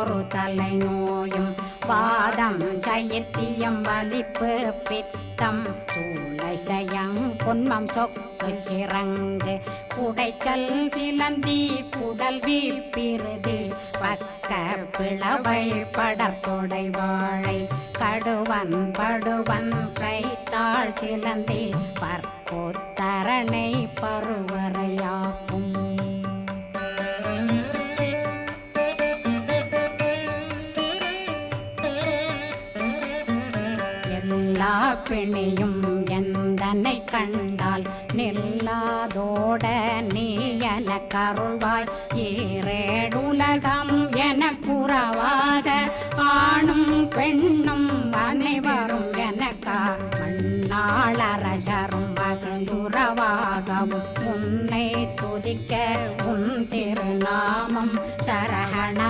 ஒரு தலை நோயும் வாதம் சைத்தியம் வலிப்பு பித்தம் சூளை சயங் பொன்மம் சொக்கு சிறங்கு குடைச்சல் சிலந்தி குடல் வீப்பிருதி பக்க பிளவை படர்தொடை வாழை கடுவன் படுவன் கைத்தாள் சிலந்தி பற்போத்தரணை பருவரையாக்கும் எல்லா பிணியும் எந்தனை கண்டால் நில்லாதோட நீ என கருள்வாய் ஈரேடுலகம் என குறவாக ஆணும் பெண்ணும் அனைவரும் எனக்கா மண்ணாளரசரும் மகிழ்ந்துறவாகவும் உன்னை துதிக்க உன் திருநாமம் சரஹண